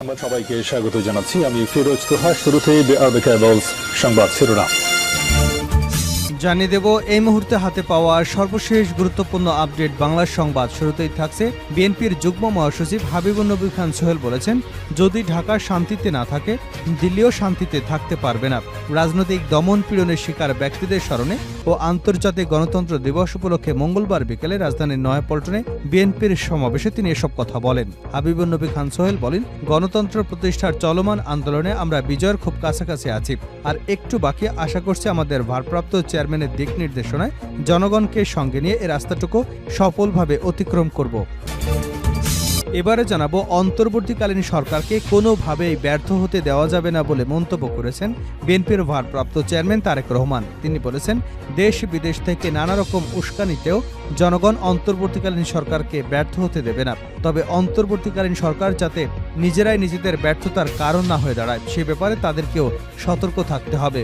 সংবাদ সবাইকে স্বাগত জানাচ্ছি। আমি ফিরোজ তোহা। শুরুতেই সংবাদ শিরোনাম জানিয়ে দেব এই মুহূর্তে হাতে পাওয়া সর্বশেষ গুরুত্বপূর্ণ আপডেট বাংলা সংবাদ। শুরুতেই থাকছে বিএনপির যুগ্ম মহাসচিব হাবিবুন নবী খান সোহেল বলেছেন, যদি ঢাকা শান্তিতে না থাকে দিল্লিও শান্তিতে থাকতে পারবে না। রাজনৈতিক দমন পীড়নের শিকার ব্যক্তিদের স্মরণে ও আন্তর্জাতিক গণতন্ত্র দিবস উপলক্ষে মঙ্গলবার বিকেলে রাজধানীর নয়াপল্টনে বিএনপির সমাবেশে তিনি এসব কথা বলেন। হাবিবুন নবী খান সোহেল বলেন, গণতন্ত্র প্রতিষ্ঠার চলমান আন্দোলনে আমরা বিজয়ের খুব কাছাকাছি আছি, আর একটু বাকি। আশা করছি আমাদের ভারপ্রাপ্ত চেয়ারম্যানের দিক নির্দেশনায় জনগণকে সঙ্গে নিয়ে এই রাস্তাটুকু সফলভাবে অতিক্রম করব। এবারে জানাবো, অন্তর্বর্তীকালীন সরকারকে কোনোভাবেই ব্যর্থ হতে দেওয়া যাবে না বলে মন্তব্য করেছেন বিএনপির ভারপ্রাপ্ত চেয়ারম্যান তারেক রহমান। তিনি বলেছেন, দেশ বিদেশ থেকে নানা রকম উস্কানিতেও জনগণ অন্তর্বর্তীকালীন সরকারকে ব্যর্থ হতে দেবে না। তবে অন্তর্বর্তীকালীন সরকার যাতে নিজেরাই নিজেদের ব্যর্থতার কারণ না হয়ে দাঁড়ায় সে ব্যাপারে তাদেরকেও সতর্ক থাকতে হবে।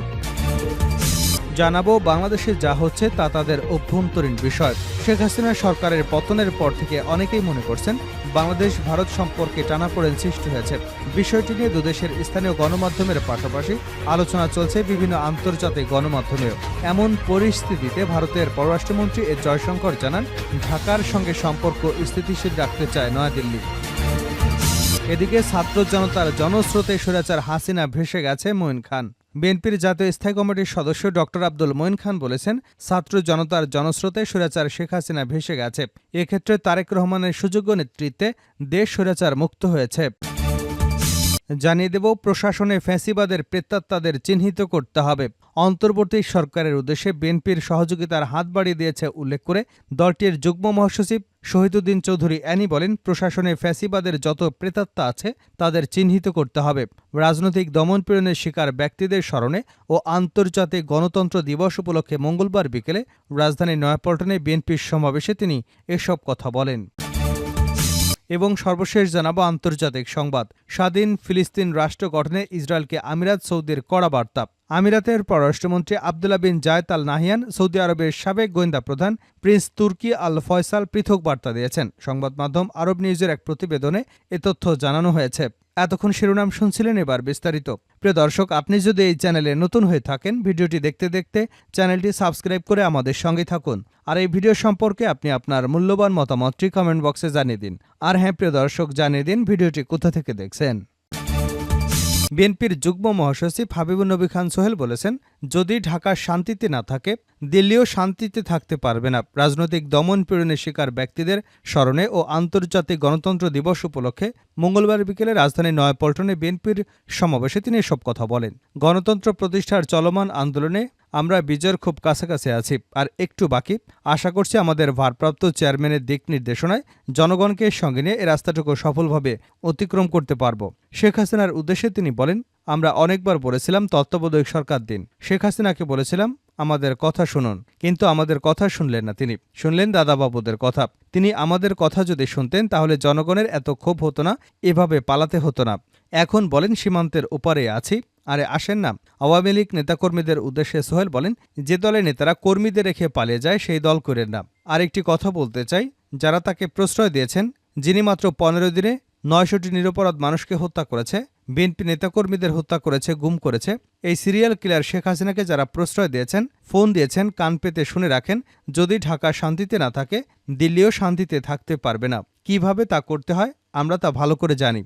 জানাবো, বাংলাদেশে যা হচ্ছে তা তাদের অভ্যন্তরীণ বিষয়। শেখ হাসিনা সরকারের পতনের পর থেকে অনেকেই মনে করছেন বাংলাদেশ ভারত সম্পর্কে টানাপোড়েন সৃষ্টি হয়েছে। বিষয়টি নিয়ে দুদেশের স্থানীয় গণমাধ্যমের পাশাপাশি আলোচনা চলছে বিভিন্ন আন্তর্জাতিক গণমাধ্যমেও। এমন পরিস্থিতিতে ভারতের পররাষ্ট্রমন্ত্রী এস জয়শঙ্কর জানান, ঢাকার সঙ্গে সম্পর্ক স্থিতিশীল রাখতে চায় নয়াদিল্লি। এদিকে ছাত্র জনতার জনস্রোতে স্বৈরাচার হাসিনা ভেসে গেছে মঈন খান। বিএনপির জাতীয় স্থায়ী কমিটির সদস্য ডক্টর আব্দুল মঈন খান বলেছেন, ছাত্র জনতার জনস্রোতে স্বৈরাচার শেখ হাসিনা ভেসে গেছে। এক্ষেত্রে তারেক রহমানের সুযোগ্য নেতৃত্বে দেশ স্বৈরাচার মুক্ত হয়েছে। জানিয়ে দেব, প্রশাসনে ফ্যাসিবাদের প্রেতাত্মাদের চিহ্নিত করতে হবে। অন্তর্বর্তী সরকারের উদ্দেশ্যে বিএনপির সহযোগিতার হাত বাড়িয়ে দিয়েছে উল্লেখ করে দলটির যুগ্ম মহাসচিব শহীদুদ্দিন চৌধুরী অ্যানি বলেন, প্রশাসনে ফ্যাসিবাদের যত প্রেতাত্মা আছে তাদের চিহ্নিত করতে হবে। রাজনৈতিক দমনপীড়নের শিকার ব্যক্তিদের স্মরণে ও আন্তর্জাতিক গণতন্ত্র দিবস উপলক্ষে মঙ্গলবার বিকেলে রাজধানীর নয়াপল্টনে বিএনপির সমাবেশে তিনি এসব কথা বলেন। এবং সর্বশেষ জানাবো আন্তর্জাতিক সংবাদ। স্বাধীন ফিলিস্তিন রাষ্ট্র গঠনে ইসরায়েলকে আমিরাত সৌদির কড়া বার্তা। আমিরাতের পররাষ্ট্রমন্ত্রী আব্দুল্লাহ বিন জায়েদ আল নাহিয়ান সৌদি আরবের সাবেক গোয়েন্দা প্রধান প্রিন্স তুর্কি আল ফয়সাল পৃথক বার্তা দিয়েছেন। সংবাদ মাধ্যম আরব নিউজের এক প্রতিবেদনে এ তথ্য জানানো হয়েছে। এতক্ষণ শিরোনাম শুনছিলেন, এবার বিস্তারিত। প্রিয় দর্শক, আপনি যদি এই চ্যানেলে নতুন হয়ে থাকেন, ভিডিওটি দেখতে দেখতে চ্যানেলটি সাবস্ক্রাইব করে আমাদের সঙ্গে থাকুন। আর এই ভিডিও সম্পর্কে আপনি আপনার মূল্যবান মতামতটি কমেন্ট বক্সে জানিয়ে দিন। আর হ্যাঁ প্রিয় দর্শক, জানিয়ে দিন ভিডিওটি কোথা থেকে দেখছেন। বিএনপির যুগ্ম মহাসচিব হাবিবুন নবী খান সোহেল বলেছেন, যদি ঢাকা শান্তিতে না থাকে দিল্লিও শান্তিতে থাকতে পারবে না। রাজনৈতিক দমন পীড়নের শিকার ব্যক্তিদের স্মরণে ও আন্তর্জাতিক গণতন্ত্র দিবস উপলক্ষে মঙ্গলবার বিকেলে রাজধানীর নয়াপল্টনে বিএনপির সমাবেশে তিনি এসব কথা বলেন। গণতন্ত্র প্রতিষ্ঠার চলমান আন্দোলনে আমরা বিজয়ের খুব কাছাকাছি আছি, আর একটু বাকি। আশা করছি আমাদের ভারপ্রাপ্ত চেয়ারম্যানের দিক নির্দেশনায় জনগণকে সঙ্গে নিয়ে এই রাস্তাটুকু সফলভাবে অতিক্রম করতে পারব। শেখ হাসিনার উদ্দেশ্যে তিনি বলেন, আমরা অনেকবার বলেছিলাম তত্ত্বাবধায়ক সরকার দিন। শেখ হাসিনাকে বলেছিলাম আমাদের কথা শুনুন, কিন্তু আমাদের কথা শুনলেন না। তিনি শুনলেন দাদাবাবুদের কথা। তিনি আমাদের কথা যদি শুনতেন তাহলে জনগণের এত ক্ষোভ হতো না, এভাবে পালাতে হতো না। এখন বলেন সীমান্তের ওপারে আছি, আরে আসেন না। আওয়ামী লীগ নেতাকর্মীদের উদ্দেশ্যে সোহেল বলেন, যে দলের নেতারা কর্মীদের রেখে পালিয়ে যায় সেই দল করেন না। আরেকটি কথা বলতে চাই, যারা তাকে প্রশ্রয় দিয়েছেন, যিনি মাত্র 15 দিনে 900টি নিরপরাধ মানুষকে হত্যা করেছে, বিএনপি নেতাকর্মীদের হত্যা করেছে, গুম করেছে, এই সিরিয়াল কিলার শেখ হাসিনাকে যারা প্রশ্রয় দিয়েছেন, ফোন দিয়েছেন, কান পেতে শুনে রাখেন, যদি ঢাকা শান্তিতে না থাকে দিল্লিও শান্তিতে থাকতে পারবে না। কিভাবে তা করতে হয় আমরা তা ভালো করে জানি।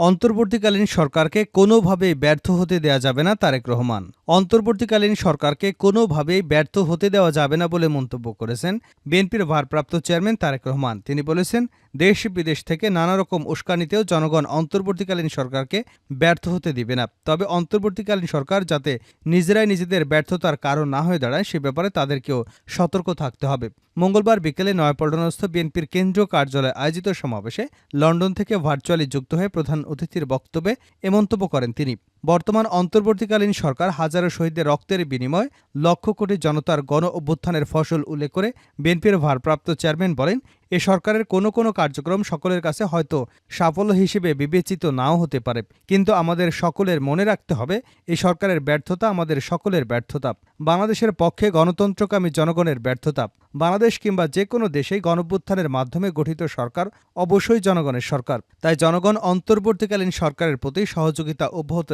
অন্তর্বর্তীকালীন সরকারকে কোনোভাবেই ব্যর্থ হতে দেওয়া যাবে না তারেক রহমান। অন্তর্বর্তীকালীন সরকারকে কোনোভাবেই ব্যর্থ হতে দেওয়া যাবে না বলে মন্তব্য করেছেন বিএনপির ভারপ্রাপ্ত চেয়ারম্যান তারেক রহমান। তিনি বলেছেন, দেশ বিদেশ থেকে নানা রকম উস্কানিতেও জনগণ অন্তর্বর্তীকালীন সরকারকে ব্যর্থ হতে দিবে না। তবে অন্তর্বর্তীকালীন সরকার যাতে নিজেরাই নিজেদের ব্যর্থতার কারণ না হয়ে দাঁড়ায় সে ব্যাপারে তাদেরকেও সতর্ক থাকতে হবে। মঙ্গলবার বিকেলে নয়াপল্টনস্থ বিএনপির কেন্দ্রীয় কার্যালয়ে আয়োজিত সমাবেশে লন্ডন থেকে ভার্চুয়ালি যুক্ত হয়ে প্রধান অতিথির বক্তব্যে এ মন্তব্য করেন তিনি। বর্তমান অন্তর্বর্তীকালীন সরকার হাজারো শহীদের রক্তের বিনিময়ে লক্ষ কোটি জনতার গণ অভ্যুত্থানের ফসল উল্লেখ করে বিএনপির ভারপ্রাপ্ত চেয়ারম্যান বলেন, এ সরকারের কোনো কোনো কার্যক্রম সকলের কাছে হয়তো সাফল্য হিসেবে বিবেচিত নাও হতে পারে, কিন্তু আমাদের সকলের মনে রাখতে হবে এই সরকারের ব্যর্থতা আমাদের সকলের ব্যর্থতা, বাংলাদেশের পক্ষে গণতন্ত্রকামী জনগণের ব্যর্থতা। বাংলাদেশ কিংবা যে কোনো দেশেই গণঅভ্যুত্থানের মাধ্যমে গঠিত সরকার অবশ্যই জনগণের সরকার, তাই জনগণ অন্তর্বর্তীকালীন সরকারের প্রতি সহযোগিতা অব্যাহত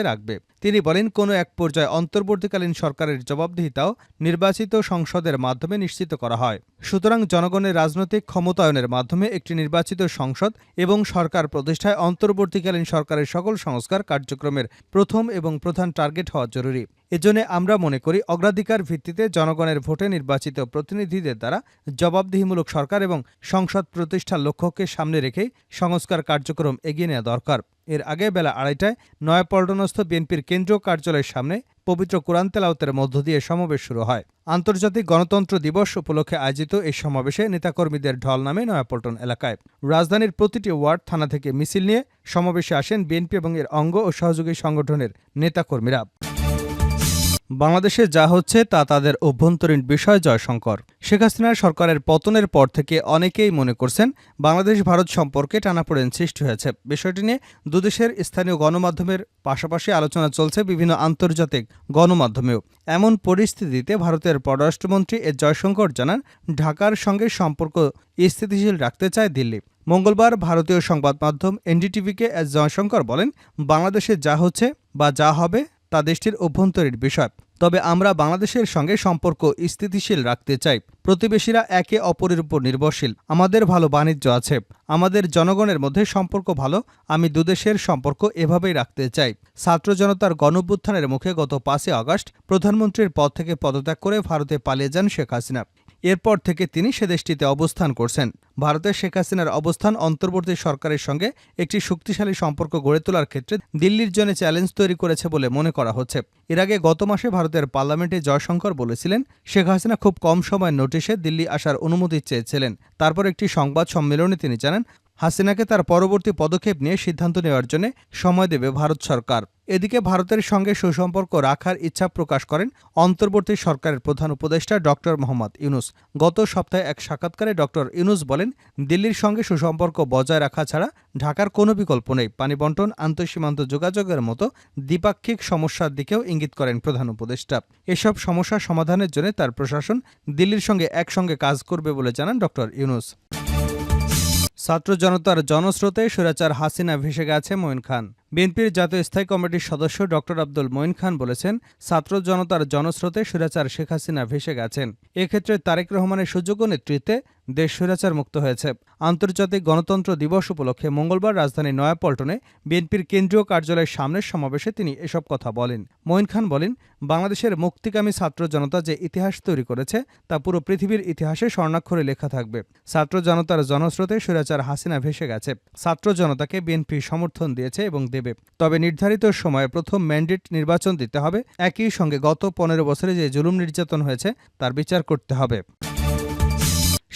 রাখবে। তিনি বলেন, কোনো এক পর্যায়ে অন্তর্বর্তীকালীন সরকারের জবাবদিহিতাও নির্বাচিত সংসদের মাধ্যমে নিশ্চিত করা হয়। সুতরাং জনগণের রাজনৈতিক ক্ষমতায়নের মাধ্যমে একটি নির্বাচিত সংসদ এবং সরকার প্রতিষ্ঠায় অন্তর্বর্তীকালীন সরকারের সকল সংস্কার কার্যক্রমের প্রথম এবং প্রধান টার্গেট হওয়া জরুরি। এজন্য আমরা মনে করি অগ্রাধিকার ভিত্তিতে জনগণের ভোটে নির্বাচিত প্রতিনিধিদের দ্বারা জবাবদিহিমূলক সরকার এবং সংসদ প্রতিষ্ঠার লক্ষ্যকে সামনে রেখেই সংস্কার কার্যক্রম এগিয়ে নেওয়া দরকার। এর আগে বেলা 2:30টায় নয়াপল্টনস্থ বিএনপির কেন্দ্রীয় কার্যালয়ের সামনে পবিত্র কোরআন তেলাওয়াতের মধ্য দিয়ে সমাবেশ শুরু হয়। আন্তর্জাতিক গণতন্ত্র দিবস উপলক্ষে আয়োজিত এই সমাবেশে নেতাকর্মীদের ঢল নামে নয়াপল্টন এলাকায়। রাজধানীর প্রতিটি ওয়ার্ড থানা থেকে মিছিল নিয়ে সমাবেশে আসেন বিএনপি এবং এর অঙ্গ ও সহযোগী সংগঠনের নেতাকর্মীরা। বাংলাদেশে যা হচ্ছে তা তাদের অভ্যন্তরীণ বিষয় জয়শঙ্কর। শেখ হাসিনার সরকারের পতনের পর থেকে অনেকেই মনে করছেন বাংলাদেশ ভারত সম্পর্কে টানাপোড়েন সৃষ্টি হয়েছে। বিষয়টি নিয়ে দুদেশের স্থানীয় গণমাধ্যমের পাশাপাশি আলোচনা চলছে বিভিন্ন আন্তর্জাতিক গণমাধ্যমেও। এমন পরিস্থিতিতে ভারতের পররাষ্ট্রমন্ত্রী এস জয়শঙ্কর জানান, ঢাকার সঙ্গে সম্পর্ক স্থিতিশীল রাখতে চায় দিল্লি। মঙ্গলবার ভারতীয় সংবাদ মাধ্যম এনডিটিভিকে এস জয়শঙ্কর বলেন, বাংলাদেশে যা হচ্ছে বা যা হবে তা দেশটির অভ্যন্তরীণ বিষয়, তবে আমরা বাংলাদেশের সঙ্গে সম্পর্ক স্থিতিশীল রাখতে চাই। প্রতিবেশীরা একে অপরের উপর নির্ভরশীল, আমাদের ভালো বাণিজ্য আছে, আমাদের জনগণের মধ্যে সম্পর্ক ভালো, আমি দুদেশের সম্পর্ক এভাবেই রাখতে চাই। ছাত্র জনতার গণঅভ্যুত্থানের মুখে গত 5 আগস্ট প্রধানমন্ত্রীর পদ থেকে পদত্যাগ করে ভারতে পালিয়ে যান শেখ হাসিনা। এরপর থেকে তিনি সে দেশটিতে অবস্থান করছেন। ভারতের শেখ হাসিনার অবস্থান অন্তর্বর্তী সরকারের সঙ্গে একটি শক্তিশালী সম্পর্ক গড়ে তোলার ক্ষেত্রে দিল্লির জন্য চ্যালেঞ্জ তৈরি করেছে বলে মনে করা হচ্ছে। এর আগে গত মাসে ভারতের পার্লামেন্টে জয়শঙ্কর বলেছিলেন, শেখ হাসিনা খুব কম সময়ের নোটিশে দিল্লি আসার অনুমতি চেয়েছিলেন। তারপর একটি সংবাদ সম্মেলনে তিনি জানান, হাসিনাকে তার পরবর্তী পদক্ষেপ নিয়ে সিদ্ধান্ত নেওয়ার জন্য সময় দেবে ভারত সরকার। এদিকে ভারতের সঙ্গে সুসম্পর্ক রাখার ইচ্ছা প্রকাশ করেন অন্তর্বর্তী সরকারের প্রধান উপদেষ্টা ডক্টর মোহাম্মদ ইউনূস। গত সপ্তাহে এক সাক্ষাৎকারে ডক্টর ইউনূস বলেন, দিল্লির সঙ্গে সুসম্পর্ক বজায় রাখা ছাড়া ঢাকার কোনো বিকল্প নেই। পানি বণ্টন, আন্তঃসীমান্ত যোগাযোগের মতো দ্বিপাক্ষিক সমস্যার দিকেও ইঙ্গিত করেন প্রধান উপদেষ্টা। এসব সমস্যা সমাধানের জন্য তার প্রশাসন দিল্লির সঙ্গে একসঙ্গে কাজ করবে বলে জানান ডক্টর ইউনূস। ছাত্র জনতার জনস্রোতে স্বৈরাচার হাসিনা ভেসে গেছে মঈন খান। বিএনপির জাতীয় স্থায়ী কমিটির সদস্য ডক্টর আব্দুল মঈন খান বলেছেন, ছাত্র জনতার জনস্রোতে স্বৈরাচার শেখ হাসিনা ভেসে গেছেন। এক্ষেত্রে তারেক রহমানের সুযোগ্য নেতৃত্বে দেশ স্বৈরাচার মুক্ত হয়েছে। আন্তর্জাতিক গণতন্ত্র দিবস উপলক্ষে মঙ্গলবার রাজধানীর নয়াপল্টনে বিএনপির কেন্দ্রীয় কার্যালয়ের সামনের সমাবেশে তিনি এসব কথা বলেন। মঈন খান বলেন, বাংলাদেশের মুক্তিকামী ছাত্র জনতা যে ইতিহাস তৈরি করেছে তা পুরো পৃথিবীর ইতিহাসে স্বর্ণাক্ষরে লেখা থাকবে। ছাত্র জনতার জনস্রোতে স্বৈরাচার হাসিনা ভেসে গেছে। ছাত্র জনতাকে বিএনপি সমর্থন দিয়েছে এবং দেবে, তবে নির্ধারিত সময়ে প্রথম ম্যান্ডেট নির্বাচন দিতে হবে। একই সঙ্গে গত 15 বছরে যে জুলুম নির্যাতন হয়েছে তার বিচার করতে হবে।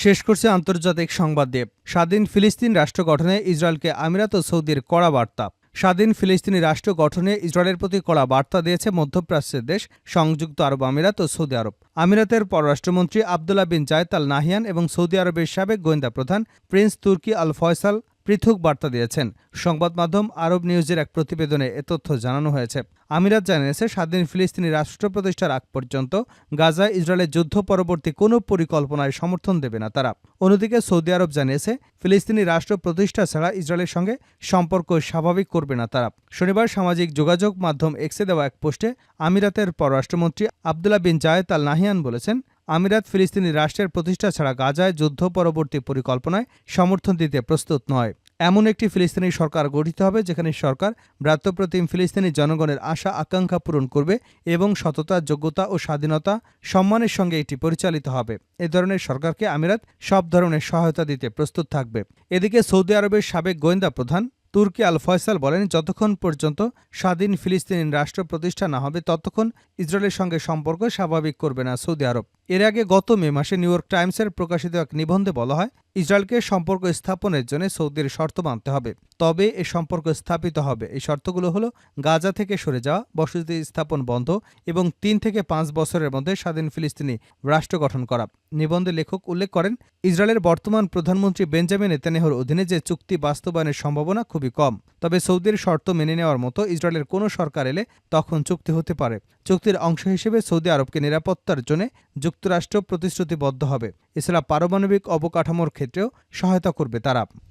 শেষ করছে আন্তর্জাতিক সংবাদ দিয়ে। স্বাধীন ফিলিস্তিন রাষ্ট্র গঠনে ইসরায়েলকে আমিরাত ও সৌদির কড়া বার্তা। স্বাধীন ফিলিস্তিনি রাষ্ট্র গঠনে ইসরায়েলের প্রতি কড়া বার্তা দিয়েছে মধ্যপ্রাচ্যের দেশ সংযুক্ত আরব আমিরাত ও সৌদি আরব। আমিরাতের পররাষ্ট্রমন্ত্রী আবদুল্লাহ বিন জায়েদ আল নাহিয়ান এবং সৌদি আরবের সাবেক গোয়েন্দা প্রধান প্রিন্স তুর্কি আল ফয়সাল পৃথক বার্তা দিয়েছেন। সংবাদ মাধ্যম আরব নিউজের এক প্রতিবেদনে এ তথ্য জানানো হয়েছে। আমিরাত জানিয়েছে, স্বাধীন ফিলিস্তিনি রাষ্ট্র প্রতিষ্ঠার আগ পর্যন্ত গাজায় ইসরায়েলের যুদ্ধ পরবর্তী কোনো পরিকল্পনায় সমর্থন দেবে না তারা। অন্যদিকে সৌদি আরব জানিয়েছে, ফিলিস্তিনি রাষ্ট্র প্রতিষ্ঠা ছাড়া ইসরায়েলের সঙ্গে সম্পর্ক স্বাভাবিক করবে না তারা। শনিবার সামাজিক যোগাযোগ মাধ্যম এক্সে দেওয়া এক পোস্টে আমিরাতের পররাষ্ট্রমন্ত্রী আবদুল্লাহ বিন জায়েদ আল নাহিয়ান বলেছেন, আমিরাত ফিলিস্তিনি রাষ্ট্রের প্রতিষ্ঠা ছাড়া গাজায় যুদ্ধ পরবর্তী পরিকল্পনায় সমর্থন দিতে প্রস্তুত নয়। এমন একটি ফিলিস্তিনি সরকার গঠিত হবে যেখানে সরকার ভ্রাতৃপ্রতিম ফিলিস্তিনি জনগণের আশা আকাঙ্ক্ষা পূরণ করবে এবং সততা, যোগ্যতা ও স্বাধীনতা সম্মানের সঙ্গে এটি পরিচালিত হবে। এ ধরনের সরকারকে আমিরাত সব ধরনের সহায়তা দিতে প্রস্তুত থাকবে। এদিকে সৌদি আরবের সাবেক গোয়েন্দা প্রধান তুর্কি আল ফয়সাল বলেন, যতক্ষণ পর্যন্ত স্বাধীন ফিলিস্তিনি রাষ্ট্র প্রতিষ্ঠা না হবে ততক্ষণ ইসরায়েলের সঙ্গে সম্পর্ক স্বাভাবিক করবে না সৌদি আরব। এর আগে গত মে মাসে নিউ ইয়র্ক টাইমসের প্রকাশিত এক নিবন্ধে বলা হয়, ইসরায়েলকে সম্পর্ক স্থাপনের জন্য সৌদির শর্ত মানতে হবে। তবে এ সম্পর্ক স্থাপিত হবে। এই শর্তগুলো হলো গাজা থেকে সরে যাওয়া, বসতি স্থাপন বন্ধ এবং ৩ থেকে ৫ বছরের মধ্যে স্বাধীন ফিলিস্তিনি রাষ্ট্র গঠন করা। নিবন্ধে লেখক উল্লেখ করেন, ইসরায়েলের বর্তমান প্রধানমন্ত্রী বেঞ্জামিন নেতানিয়াহুর অধীনে যে চুক্তি বাস্তবায়নের সম্ভাবনা খুবই কম। তবে সৌদির শর্ত মেনে নেওয়ার মতো ইসরায়েলের কোনো সরকার এলে তখন চুক্তি হতে পারে। চুক্তির অংশ হিসেবে সৌদি আরবকে নিরাপত্তার জন্য যুক্তরাষ্ট্র প্রতিশ্রুতিবদ্ধ হবে। এছাড়া পারমাণবিক অবকাঠামোর ক্ষেত্রেও সহায়তা করবে তারা।